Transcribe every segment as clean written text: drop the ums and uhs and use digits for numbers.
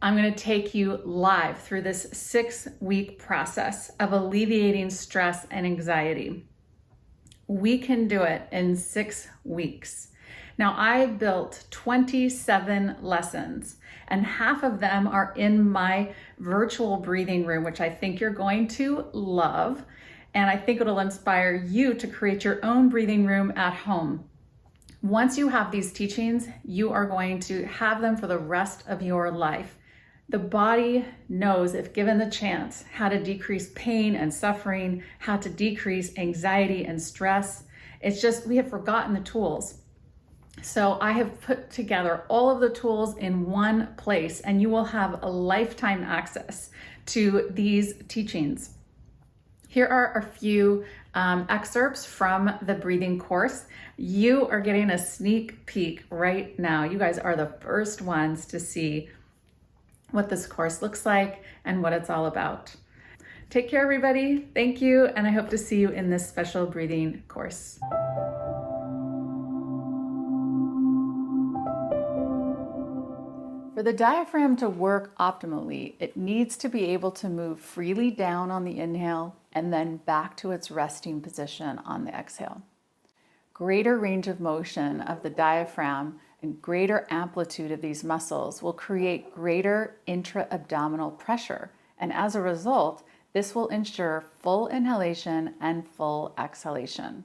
I'm going to take you live through this 6-week process of alleviating stress and anxiety. We can do it in 6 weeks. Now, I built 27 lessons, and half of them are in my virtual breathing room, which I think you're going to love. And I think it'll inspire you to create your own breathing room at home. Once you have these teachings, you are going to have them for the rest of your life. The body knows, if given the chance, how to decrease pain and suffering, how to decrease anxiety and stress. It's just we have forgotten the tools. So I have put together all of the tools in one place, and you will have a lifetime access to these teachings. Here are a few excerpts from the breathing course. You are getting a sneak peek right now. You guys are the first ones to see what this course looks like and what it's all about. Take care, everybody. Thank you, and I hope to see you in this special breathing course. For the diaphragm to work optimally, it needs to be able to move freely down on the inhale and then back to its resting position on the exhale. Greater range of motion of the diaphragm and greater amplitude of these muscles will create greater intra-abdominal pressure, and as a result, this will ensure full inhalation and full exhalation.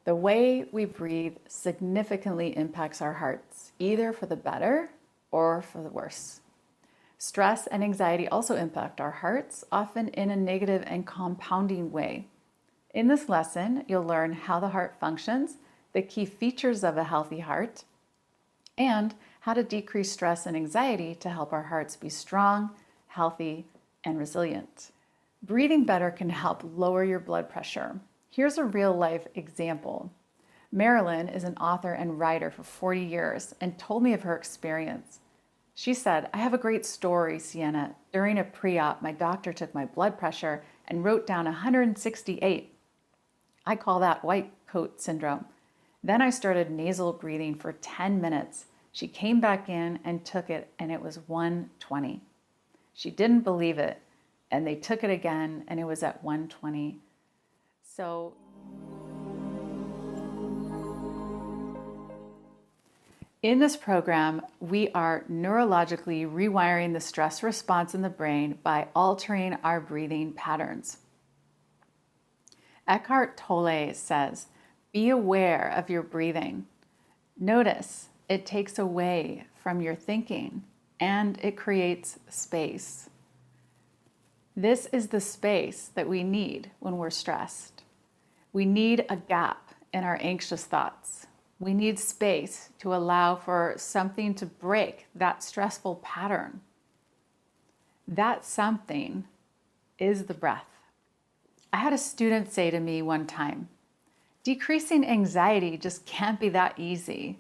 The way we breathe significantly impacts our hearts, either for the better or for the worse. Stress and anxiety also impact our hearts, often in a negative and compounding way. In this lesson, you'll learn how the heart functions, the key features of a healthy heart, and how to decrease stress and anxiety to help our hearts be strong, healthy, and resilient. Breathing better can help lower your blood pressure. Here's a real-life example. Marilyn is an author and writer for 40 years and told me of her experience. She said, "I have a great story, Sienna. During a pre-op, my doctor took my blood pressure and wrote down 168. I call that white coat syndrome. Then I started nasal breathing for 10 minutes. She came back in and took it, and it was 120. She didn't believe it, and they took it again, and it was at 120. So in this program, we are neurologically rewiring the stress response in the brain by altering our breathing patterns. Eckhart Tolle says, "Be aware of your breathing. Notice it takes away from your thinking and it creates space." This is the space that we need when we're stressed. We need a gap in our anxious thoughts. We need space to allow for something to break that stressful pattern. That something is the breath. I had a student say to me one time, "Decreasing anxiety just can't be that easy."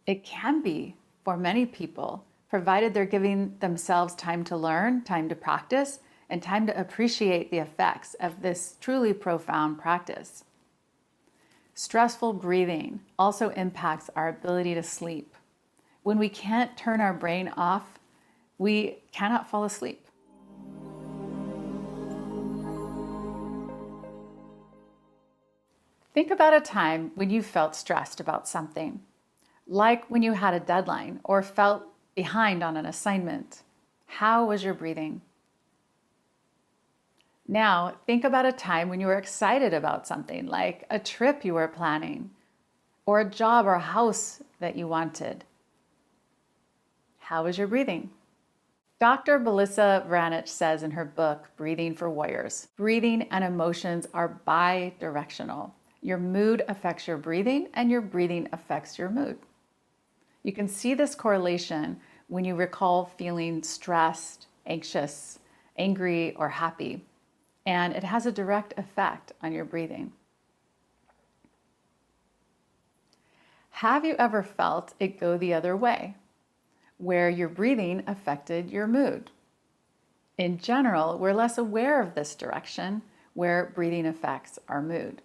It can be for many people, provided they're giving themselves time to learn, time to practice, and time to appreciate the effects of this truly profound practice. Stressful breathing also impacts our ability to sleep. When we can't turn our brain off, we cannot fall asleep. Think about a time when you felt stressed about something, like when you had a deadline or felt behind on an assignment. How was your breathing? Now, think about a time when you were excited about something, like a trip you were planning, or a job or a house that you wanted. How was your breathing? Dr. Melissa Vranich says in her book, Breathing for Warriors, breathing and emotions are bi-directional. Your mood affects your breathing, and your breathing affects your mood. You can see this correlation when you recall feeling stressed, anxious, angry, or happy. And it has a direct effect on your breathing. Have you ever felt it go the other way, where your breathing affected your mood? In general, we're less aware of this direction, where breathing affects our mood.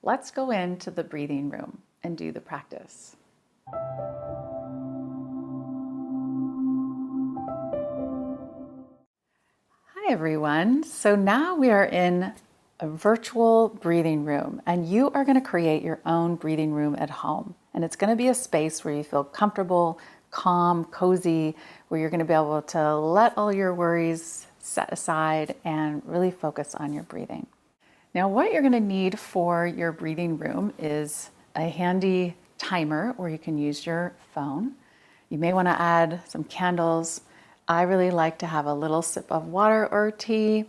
Let's go into the breathing room and do the practice. Hi everyone. So now we are in a virtual breathing room, and you are going to create your own breathing room at home. And it's going to be a space where you feel comfortable, calm, cozy, where you're going to be able to let all your worries set aside and really focus on your breathing. Now, what you're going to need for your breathing room is a handy timer, or you can use your phone. You may want to add some candles. I really like to have a little sip of water or tea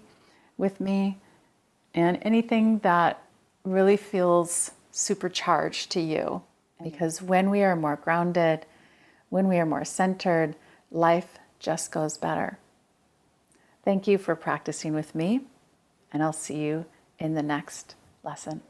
with me, and anything that really feels supercharged to you. Because when we are more grounded, when we are more centered, life just goes better. Thank you for practicing with me, and I'll see you in the next lesson.